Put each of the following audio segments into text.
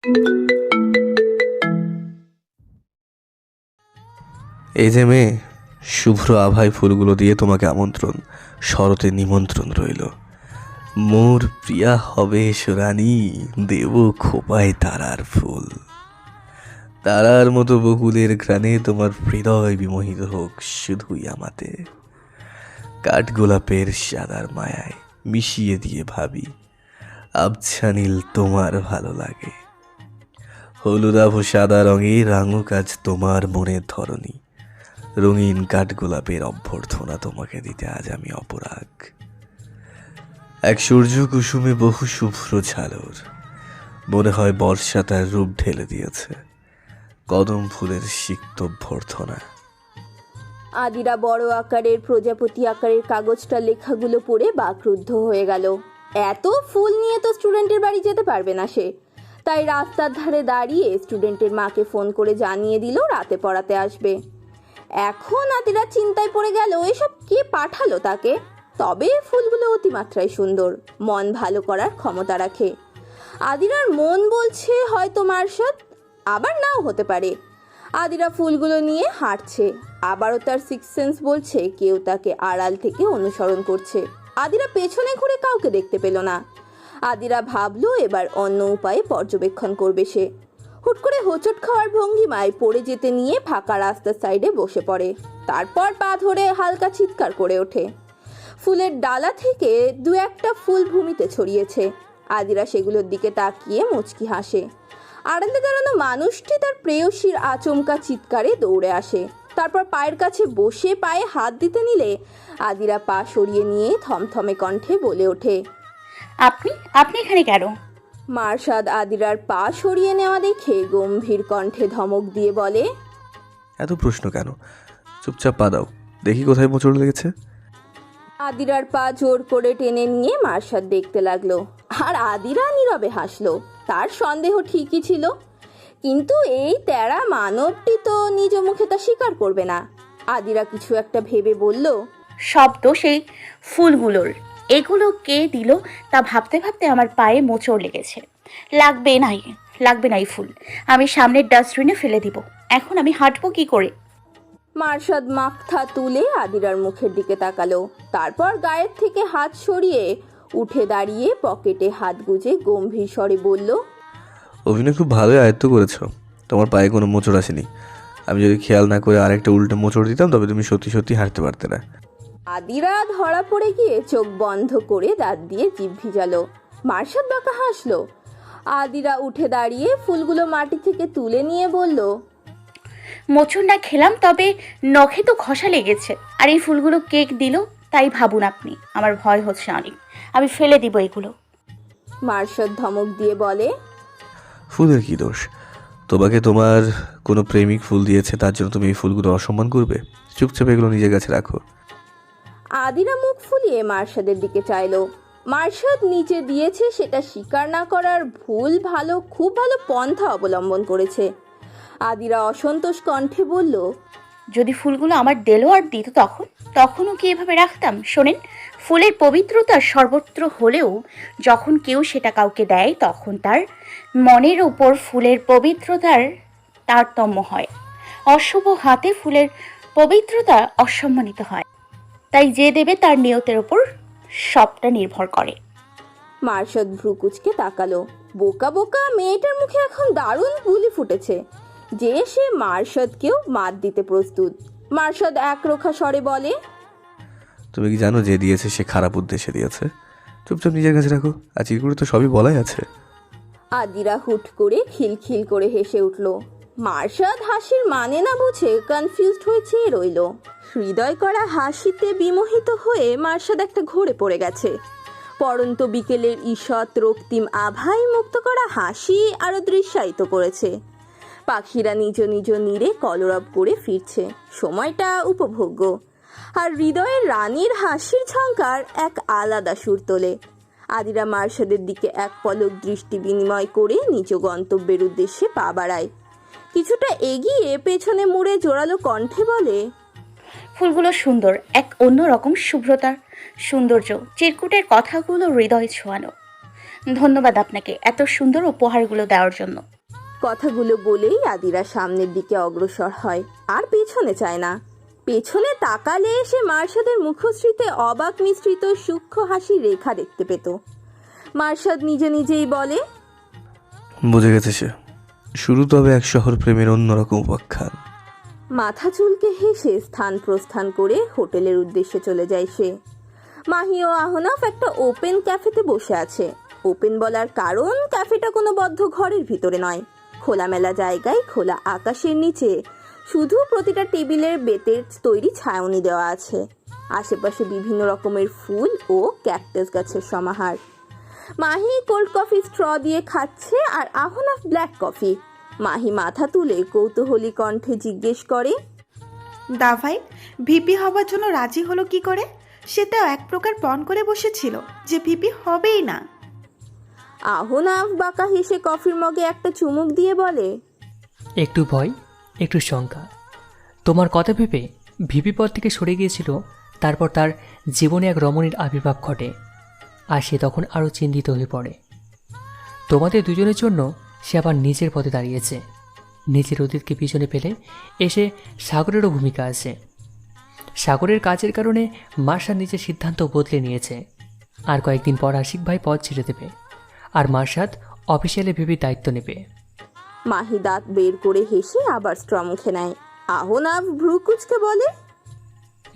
এই যে মেয়ে, শুভ্র আভায় ফুলগুলো দিয়ে তোমাকে আমন্ত্রণ, শরতে নিমন্ত্রণ রইল। মোর প্রিয়া হবে রানী, দেব খোপায় তারার ফুল। তারার মতো বকুলের ঘ্রাণে তোমার হৃদয় বিমোহিত হোক শুধুই আমাতে। কাঠগোলাপের সাদার মায়ায় মিশিয়ে দিয়ে ভাবি, আবছা নীল তোমার ভালো লাগে। হলুদাভ সাদা রঙে রাঙুক আজ তোমার মনের ধরনী। রঙিন কাঠগোলাপের অভ্যর্থনা তোমাকে দিতে আজ আমি অপরাগ। এক সূর্য কুসুমে বহু শুভ্র ঝালর, মনে হয় বর্ষা তার রূপ ঢেলে দিয়েছে। কদম ফুলের সিক্ত অভ্যর্থনা। আদিরা বড় আকারের প্রজাপতি আকারের কাগজটা লেখাগুলো পড়ে বাকরুদ্ধ হয়ে গেল। এত ফুল নিয়ে তো স্টুডেন্টের বাড়ি যেতে পারবে না সে। তাই রাস্তার ধারে দাঁড়িয়ে স্টুডেন্টের মাকে ফোন করে জানিয়ে দিল রাতে পড়াতে আসবে। এখন আদিরা চিন্তায় পড়ে গেল এসব কে পাঠালো তাকে। তবে ফুলগুলো অতিমাত্রায় সুন্দর, মন ভালো করার ক্ষমতা রাখে। আদিরার মন বলছে হয়তো মার্শাদ, আবার নাও হতে পারে। আদিরা ফুলগুলো নিয়ে হাঁটছে, আবারও তার সিক্স সেন্স বলছে কেউ তাকে আড়াল থেকে অনুসরণ করছে। আদিরা পেছনে ঘুরে কাউকে দেখতে পেল না। আদিরা ভাবলো এবার অন্য উপায়ে পর্যবেক্ষণ করবে সে। হুট করে হোঁচট খাওয়ার ভঙ্গিমায় পড়ে যেতে নিয়ে ফাঁকা রাস্তার সাইডে বসে পড়ে। তারপর পা ধরে হালকা চিৎকার করে ওঠে। ফুলের ডালা থেকে দু একটা ফুল ভূমিতে ছড়িয়েছে। আদিরা সেগুলোর দিকে তাকিয়ে মুচকি হাসে। আড়ালে দাঁড়ানো মানুষটি তার প্রেয়সীর আচমকা চিৎকারে দৌড়ে আসে। তারপর পায়ের কাছে বসে পায়ে হাত দিতে নিলে আদিরা পা সরিয়ে নিয়ে থমথমে কণ্ঠে বলে ওঠে, আপনি আপনি এখানে কেন? মার্শাদ আদিরার পা সরিয়ে নেওয়া দেখে গম্ভীর কণ্ঠে ধমক দিয়ে বলে, এত প্রশ্ন কেন? চুপচাপ পা দাও, দেখি কোথায় মোচড় লেগেছে। আদিরার পা জোর করে টেনে নিয়ে মার্শাদ দেখতে লাগলো। আর আদিরা নীরবে হাসলো। তার সন্দেহ ঠিকই ছিল, কিন্তু এই তেরা মানবটি তো নিজ মুখে তা স্বীকার করবে না। আদিরা কিছু একটা ভেবে বলল, সব দোষ এই ফুলগুলোর। এগুলো কে দিল তা ভাবতে ভাবতে আমার পায়ে মোচড় লেগেছে। লাগবে না এই ফুল। আমি সামনের ডাস্টবিনে ফেলে দিব। এখন আমি হাঁটবো কি করে? মার্শাদ মাথা তুলে আদিরার মুখের দিকে তাকালো। তারপর গায়ের থেকে হাত সরিয়ে উঠে দাঁড়িয়ে পকেটে হাত গুজে গম্ভীর স্বরে বলল, অভিনয় খুব ভালোই আয়ত্ত করেছো। তোমার পায়ে কোনো মোচড় আসেনি। আমি যদি খেয়াল না করে আরেকটা উল্টো মোচড় দিতাম তবে তুমি সত্যি সত্যি হাঁটতে পারতে না। আদিরা ধরা পড়ে গিয়ে চোখ বন্ধ করে দাঁত দিয়ে জিভ ভিজালো। মার্শাদ বাঁকা হাসলো। আদিরা উঠে দাঁড়িয়ে ফুলগুলো মাটি থেকে তুলে নিয়ে বলল, মোচড় না খেলাম, তবে নখে তো ঘষা লেগেছে। আর এই ফুলগুলো কেক দিল তাই ভাবুন আপনি। আমার ভয় হচ্ছে অনেক। আমি ফেলে দিব এগুলো। মার্শাদ ধমক দিয়ে বলে, ফুলের কি দোষ? তোমাকে তোমার কোনো প্রেমিক ফুল দিয়েছে, তার জন্য তুমি এই ফুলগুলো অসম্মান করবে? চুপচাপ এগুলো নিজের কাছে রাখো। আদিরা মুখ ফুলিয়ে মার্শাদের দিকে চাইলো। মার্শাদ নিচে দিয়েছে সেটা স্বীকার না করার খুব ভালো পন্থা অবলম্বন করেছে। আদিরা অসন্তোষ কণ্ঠে বলল, যদি ফুলগুলো আমার দেলোয়ার দিত তখনও কি এভাবে রাখতাম? শোনেন, ফুলের পবিত্রতা সর্বত্র হলেও যখন কেউ সেটা কাউকে দেয় তখন তার মনের ওপর ফুলের পবিত্রতার তারতম্য হয়। অশুভ হাতে ফুলের পবিত্রতা অসম্মানিত হয়। তাই যে দেবে তার নিয়তের ওপর সবটা নির্ভর করে। মার্শাদ ভ্রুকুচকে তাকালো। বোকা বোকা মেয়েটার মুখে এখন দারুণ বুলি ফুটেছে যে সে মার্শাদকেও মাত দিতে প্রস্তুত। মার্শাদ একরোখা স্বরে বলে, তুমি কি জানো যে দিয়েছে সে খারাপ উদ্দেশ্যে দিয়েছে? চুপচাপ নিজের কাছে রাখো। আর চিরকুটে তো সবই বলাই আছে। আদিরা হুট করে খিলখিল করে হেসে উঠল। মার্শাদ হাসির মানে না বুঝে কনফিউজড হয়ে চেয়ে রইল। হৃদয় করা হাসিতে বিমোহিত হয়ে মার্শাদ একটা ঘুরে পড়ে গেছে। পরন্ত বিকেলের ঈষৎ রক্তিম আভায় মুক্ত করা হাসি আরো দৃশ্যায়িত করেছে। পাখিরা নিজ নিজ নীড়ে কলরব করে ফিরছে, সময়টা উপভোগ্য। আর হৃদয়ের রানীর হাসির ঝঙ্কার এক আলাদা সুর তোলে। আদিরা মার্শাদের দিকে এক পলক দৃষ্টি বিনিময় করে নিজ গন্তব্যের উদ্দেশ্যে পা বাড়ায়। কিছুটা এগিয়ে পেছনে মুড়ে জোরালো কণ্ঠে বলে, ফুলগুলো সুন্দর, এক অন্যরকম শুভ্রতার সৌন্দর্য। চিরকুটের কথাগুলো হৃদয় ছোঁয়ানো। ধন্যবাদ আপনাকে এত সুন্দর উপহারগুলো দেওয়ার জন্য। কথাগুলো বলেই আদিরা সামনের দিকে অগ্রসর হয়, আর পেছনে চায় না। পেছনে তাকালে সে মার্শাদের মুখশ্রীতে অবাক মিশ্রিত সূক্ষ্ম হাসির রেখা দেখতে পেত। মার্শাদ নিজে নিজেই বলে, বুঝে গেছে সে। শুরু তবে এক শহর প্রেমের অন্যরকম উপাখ্যান। মাথা চুলকে হেসে স্থান প্রস্থান করে হোটেলের উদ্দেশ্যে চলে যায় সে। মাহি ও আহনাফ একটা ওপেন ক্যাফেতে বসে আছে। ওপেন বলার কারণ, ক্যাফেটা কোনো বদ্ধ ঘরের ভিতরে নয়, খোলামেলা জায়গায়, খোলা আকাশের নিচে। শুধু প্রতিটা টেবিলের বেতের তৈরি ছাউনি দেওয়া আছে। আশেপাশে বিভিন্ন রকমের ফুল ও ক্যাকটাস গাছের সমাহার। মাহি কোল্ড কফি স্ট্র দিয়ে খাচ্ছে আর আহনাফ ব্ল্যাক কফি। মাহি মাথা তুলে কৌতূহলী কণ্ঠে জিজ্ঞেস করে, দাভাই ভিপি হবার জন্য রাজি হলো কি করে? সেটাও এক প্রকার পণ করে বসেছিল যে ভিপি হবেই না। আহনাফ বাঁকা হেসে কফির মগে একটা চুমুক দিয়ে বলে, একটু ভয়, একটু শঙ্কা। তোমার কথা ভেবে ভিপি পদ থেকে সরে গিয়েছিল। তারপর তার জীবনে এক রমণীর আবির্ভাব ঘটে, আর সে তখন আরও চিন্তিত হয়ে পড়ে। তোমাদের দুজনের জন্য সে আবার নিজের পথে দাঁড়িয়েছে। নিজের অতীতকে পিছনে ফেলে এসে সাগরেরও ভূমিকা আছে। সাগরের কাজের কারণে মার্শাদ নিজের সিদ্ধান্ত বদলে নিয়েছে। আর কয়েকদিন পর আশিক ভাই পদ ছেড়ে দেবে, আর মার্শাদ অফিসিয়ালি ভিপির দায়িত্ব নেবে। মাহি দাঁত বের করে হেসে আবার স্ট্র মুখে নেয়। আহনাফ ভ্রু কুচকে বলে,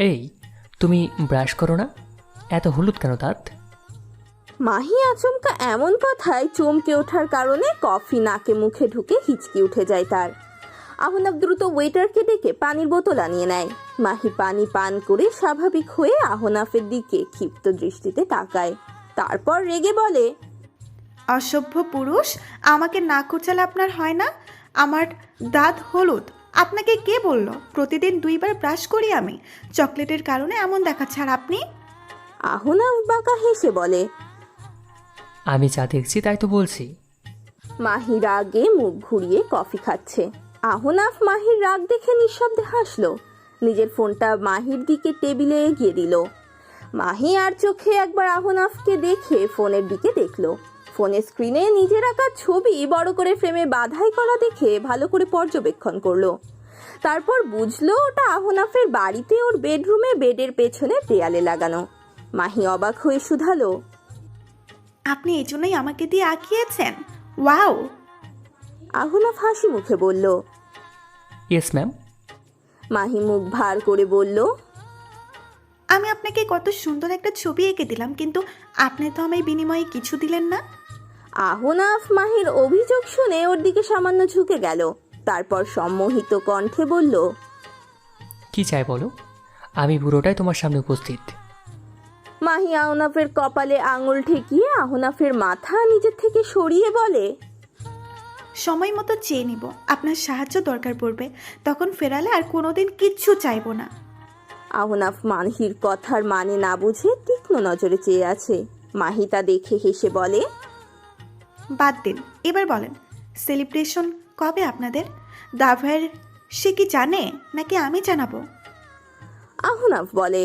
এই, তুমি ব্রাশ করো না? এত হলুদ কেন দাঁত? মাহি আচমকা এমন কথায় চমকে ওঠার কারণে কফি নাকে মুখে ঢুকে হিচকি উঠে যায় তার। আহনাফ দ্রুত ওয়েটারকে ডেকে পানির বোতল আনিয়ে নেয়। মাহি পানি পান করে স্বাভাবিক হয়ে আহনাফের দিকে ক্ষিপ্ত দৃষ্টিতে তাকায়। তারপর রেগে বলে, অসভ্য পুরুষ, আমাকে না কুচালে আপনার হয় না? আমার দাঁত হলুদ আপনাকে কে বলল? প্রতিদিন 2 বার ব্রাশ করি আমি। চকলেটের কারণে এমন দেখাচ্ছে। আর আপনি? আহনাফ বাঁকা হেসে বলে, আমি যা দেখছি তাই তো বলছি। মাহি রাগে মুখ ঘুরিয়ে কফি খাচ্ছে। আহনাফ মাহির রাগ দেখে নিঃশব্দে হাসলো। নিজের ফোনটা মাহির দিকে টেবিলে এগিয়ে দিল। মাহি আর চোখে একবার আহনাফকে দেখে ফোনের দিকে দেখলো। ফোনের স্ক্রিনে নিজের আঁকা ছবি বড় করে ফ্রেমে বাধাই করা দেখে ভালো করে পর্যবেক্ষণ করলো। তারপর বুঝলো ওটা আহনাফের বাড়িতে ওর বেডরুমে বেডের পেছনে দেয়ালে লাগানো। মাহি অবাক হয়ে শুধালো, আপনি এই জন্যই আমাকে দিয়ে আঁকিয়েছেন? ওয়াও! আহনাফ হাসি মুখে বলল। Yes ma'am. মাহি মুখ ভার করে বলল, আমি আপনাকে কত সুন্দর একটা ছবি এঁকে দিলাম, কিন্তু আপনি তো আমায় বিনিময়ে কিছু দিলেন না। আহনাফ মাহির অভিযোগ শুনে ওর দিকে সামান্য ঝুঁকে গেল। তারপর সম্মোহিত কণ্ঠে বলল, কি চাই বলো, আমি পুরোটাই তোমার সামনে উপস্থিত। মাহি আহনাফের কপালে আঙুল ঠেকিয়ে আহনাফের মাথা নিজের থেকে সরিয়ে বলে, সময় মতো চেয়ে নিব। আপনার সাহায্য দরকার পড়বে, তখন ফেরালে আর কোনোদিন কিচ্ছু চাইবো না। আহনাফ মাহির কথার মানে না বুঝে তীক্ষ্ণ নজরে চেয়ে আছে। মাহি তা দেখে হেসে বলে, বাদ দিন, এবার বলেন সেলিব্রেশন কবে আপনাদের? দাভাইয়ের সে কি জানে নাকি আমি জানাবো? আহনাফ বলে,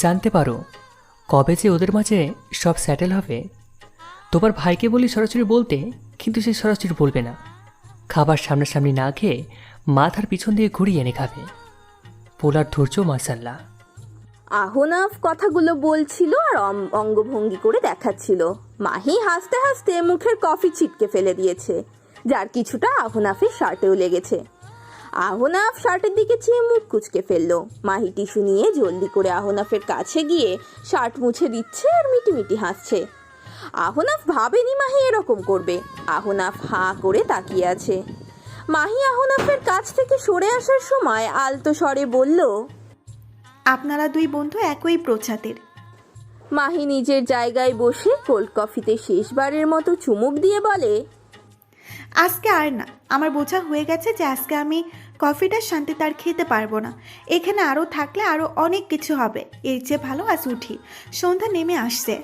জানতে পারো কবে যে ওদের মাঝে সব সেটেল হবে। তোমার ভাইকে বলি সরাসরি বলতে, কিন্তু সে সরাসরি বলবে না। খাবার সামনাসামনি না খেয়ে মাথার পিছন দিয়ে ঘুরিয়ে এনে খাবে। পোলার ধৈর্য মাসাল্লাহ। আহনাফ কথাগুলো বলছিল আর অঙ্গভঙ্গি করে দেখাচ্ছিল। মাহি হাসতে হাসতে মুখের কফি ছিটকে ফেলে দিয়েছে, যার কিছুটা আহনাফের শার্টেও লেগেছে। আহনাফ শার্টের দিকে চেয়ে মুখ কুচকে ফেললো। মাহি টিস্যু নিয়ে জলদি করে আহনাফের কাছে গিয়ে শার্ট মুছে দিচ্ছে আর মিটিমিটি হাসছে। আহনাফ ভাবেনি মাহি এরকম করবে। আহনাফ হাঁ করে তাকিয়ে আছে। মাহি আহনাফের কাছ থেকে সরে আসার সময় আলতো স্বরে বলল, আপনারা 2 বন্ধু একই প্রজাতির। মাহি নিজের জায়গায় বসে কোল্ড কফিতে শেষবারের মতো চুমুক দিয়ে বলে, আজকে আর না, আমার বোঝা হয়ে গেছে যে আজকে আমি কফিটা শান্তিতে আর খেতে পারবো না। এখানে আরও থাকলে আরও অনেক কিছু হবে। এর চেয়ে ভালো আজ উঠি, সন্ধ্যা নেমে আসছে।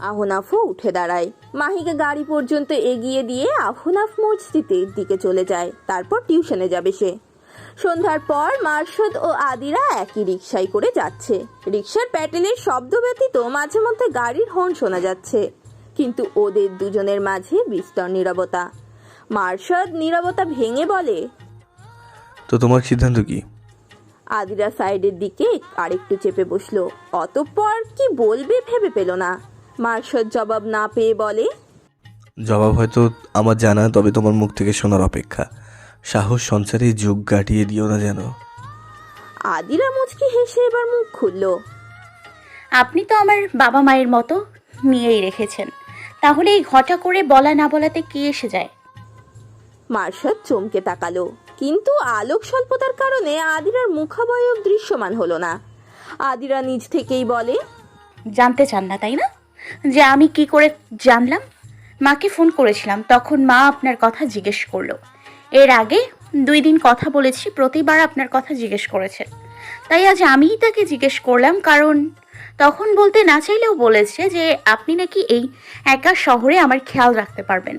আহনাফও উঠে দাঁড়ায়। মাহিকে গাড়ি পর্যন্ত এগিয়ে দিয়ে আহনাফ মসজিদের দিকে চলে যায়। তারপর টিউশনে যাবে সে। সন্ধ্যার পর মার্শাদ ও আদিরা একই রিকশায় করে যাচ্ছে। রিকশার প্যাটেলের শব্দ ব্যতীত মাঝে মধ্যে গাড়ির হর্ন শোনা যাচ্ছে। কিন্তু ওদের দুজনের মাঝে বিস্তর নীরবতা। মার্শাদ নীরবতা ভেঙে বলে, তো তোমার সিদ্ধান্ত কি? আদিরা সাইডের দিকে আরেকটু চেপে বসলো। অতঃপর কি বলবে ভেবে পেল না। মার্শাদ জবাব না পেয়ে বলে, জবাব হয়তো আমার জানা, তবে তোমার মুখ থেকে শোনার অপেক্ষা। সাহস সঞ্চারে যুগ কাটিয়ে দিও না যেন। আদিরা মুচকি হেসে এবার মুখ খুলল। আপনি তো আমার বাবা মায়ের মতো নিয়েই রেখেছেন, তাহলে এই ঘটা করে বলা না বলাতে কি এসে যায়? মার্শাদ চমকে তাকালো, কিন্তু আলোক স্বল্পতার কারণে আদিরার মুখাবয়ব দৃশ্যমান হলো না। আদিরা নিজ থেকেই বলে, জানতে চান না তাই না, যে আমি কি করে জানলাম? মাকে ফোন করেছিলাম, তখন মা আপনার কথা জিজ্ঞেস করলো। এর আগে 2 দিন কথা বলেছি, প্রতিবার আপনার কথা জিজ্ঞেস করেছে। তাই আজ আমিই তাকে জিজ্ঞেস করলাম, কারণ তখন বলতে না চাইলেও বলেছে যে আপনি নাকি এই একা শহরে আমার খেয়াল রাখতে পারবেন।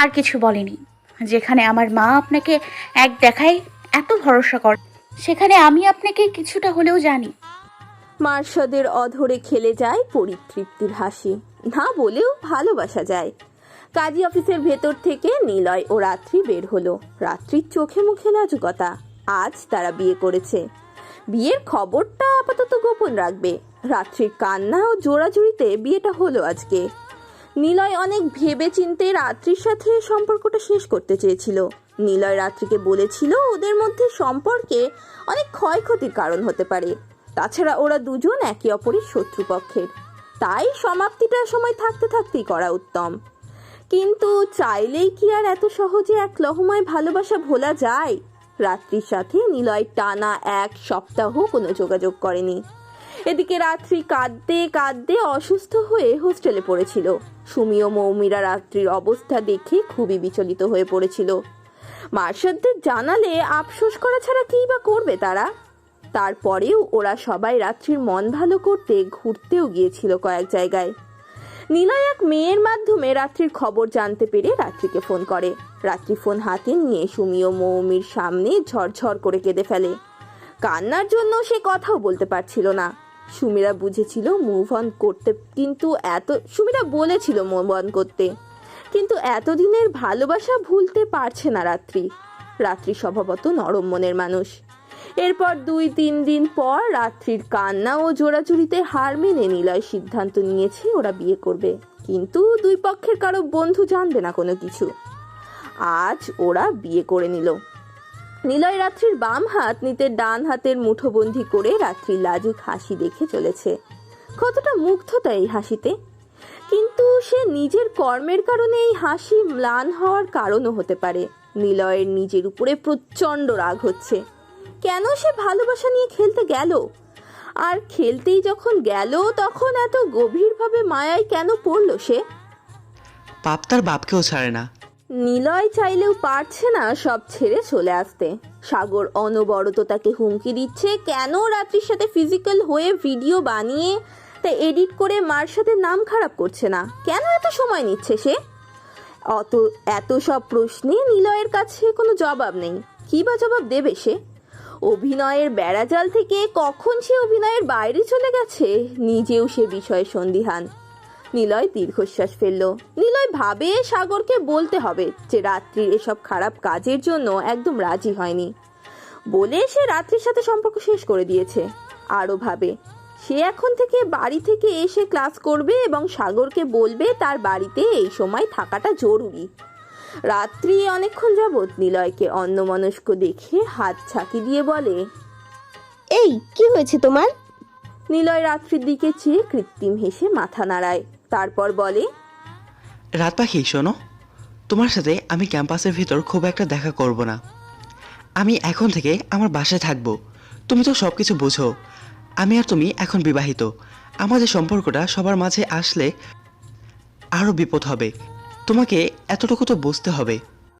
আর কিছু বলেনি। যেখানে আমার মা আপনাকে এক দেখায় এত ভরসা করে, সেখানে আমি আপনাকে কিছুটা হলেও জানি। মার্শাদের অধরে খেলে যায় পরিতৃপ্তির হাসি। না বলেও ভালোবাসা যায়। কাজী অফিসের ভেতর থেকে নিলয় ও রাত্রি বের হলো। রাত্রির চোখে মুখে লাজুকতা। আজ তারা বিয়ে করেছে। বিয়ের খবরটা আপাতত গোপন রাখবে। রাত্রির কান্না ও জোড়াজুড়িতে বিয়েটা হলো আজকে। নিলয় অনেক ভেবে চিন্তে রাত্রির সাথে সম্পর্কটা শেষ করতে চেয়েছিল। নিলয় রাত্রিকে বলেছিল ওদের মধ্যে সম্পর্কে অনেক ক্ষয়ক্ষতির কারণ হতে পারে। তাছাড়া ওরা দুজন একে অপরের শত্রুপক্ষের। তাই সমাপ্তিটা সময় থাকতে থাকতেই করা উত্তম। কিন্তু চাইলেই কি আর এত সহজে এক লহমায় ভালোবাসা ভোলা যায়? রাত্রির সাথে নিলয় টানা 1 সপ্তাহ কোনো যোগাযোগ করেনি। এদিকে রাত্রি কাঁদতে কাঁদতে অসুস্থ হয়ে হোস্টেলে পড়েছিল। সুমি ও মৌমিরা রাত্রির অবস্থা দেখে খুবই বিচলিত হয়ে পড়েছিল। মার্শাদদের জানালে আফসোস করা ছাড়া কী বা করবে তারা? তারপরেও ওরা সবাই রাত্রির মন ভালো করতে ঘুরতেও গিয়েছিল কয়েক জায়গায়। নিলয় এক মেয়ের মাধ্যমে রাত্রির খবর জানতে পেরে রাত্রিকে ফোন করে। রাত্রি ফোন হাতে নিয়ে সুমি ও মৌমির সামনে ঝরঝর করে কেঁদে ফেলে। কান্নার জন্য সে কথাও বলতে পারছিল না। সুমিরা বুঝেছিল মুভ অন করতে, সুমিরা বলেছিল মুভ অন করতে, কিন্তু এতদিনের ভালোবাসা ভুলতে পারছে না রাত্রি। রাত্রি স্বভাবত নরম মনের মানুষ। এরপর 2-3 দিন পর রাত্রির কান্না ও জোড়াজুড়িতে হার মেনে নিলয় সিদ্ধান্ত নিয়েছে ওরা বিয়ে করবে। কিন্তু 2 পক্ষের কারো বন্ধু জানবে না কোনো কিছু। আজ ওরা বিয়ে করে নিল। নিলয় রাত্রির বাম হাত নিতে ডান হাতের মুঠোবন্দি করে রাত্রির লাজুক হাসি দেখে চলেছে। কতটা মুগ্ধতা এই হাসিতে! কিন্তু সে নিজের কর্মের কারণে এই হাসি ম্লান হওয়ার কারণও হতে পারে। নিলয়ের নিজের উপরে প্রচণ্ড রাগ হচ্ছে। কেন সে ভালোবাসা নিয়ে খেলতে গেল? আর খেলতেই যখন গেল তখন এত গভীরভাবে মায়ায় কেন পড়ল সে? পাপ তার বাপকেও ছাড়ে না। নিলয় চাইলেও পারছে না সব ছেড়ে চলে আসতে। সাগর অনবরত তাকে হুমকি দিচ্ছে, কেন রাত্রির সাথে ফিজিক্যাল হয়ে ভিডিও বানিয়ে তা এডিট করে মার্শাদের নাম খারাপ করছে না? কেন এত সময় নিচ্ছে সে? এত সব প্রশ্নে নিলয়ের কাছে কোনো জবাব নেই। কি বা জবাব দেবে সে? অভিনয়ের বেড়াজাল থেকে কখন সে অভিনয়ের বাইরে চলে গেছে, নিজেও সে বিষয়ে সন্দিহান। নিলয় দীর্ঘশ্বাস ফেলল। নিলয় ভাবে সাগরকে বলতে হবে যে রাত্রির এসব খারাপ কাজের জন্য একদম রাজি হয়নি বলে সে রাত্রির সাথে সম্পর্ক শেষ করে দিয়েছে। আরও ভাবে সে এখন থেকে বাড়ি থেকে এসে ক্লাস করবে এবং সাগরকে বলবে তার বাড়িতে এই সময় থাকাটা জরুরি। রাত্রি অনেকক্ষণ যাবৎ নিলয়কে অন্যমনস্ক দেখে হাত ছাকি দিয়ে বলে, এই কি হয়েছে তোমার? নিলয় রাত্রির দিকে চেয়ে কৃত্রিম হেসে মাথা নাড়ায়। তারপর বলে, রাত পাখি শোনো, তোমার সাথে আমি ক্যাম্পাসের ভিতর খুব একটা দেখা করব না। আমি এখন থেকে আমার বাসায় থাকবো। তুমি তো সব কিছু বোঝো। আমি আর তুমি এখন বিবাহিত। আমাদের সম্পর্কটা সবার মাঝে আসলে আরও বিপদ হবে। তোমাকে এতটুকু তো বুঝতে হবে।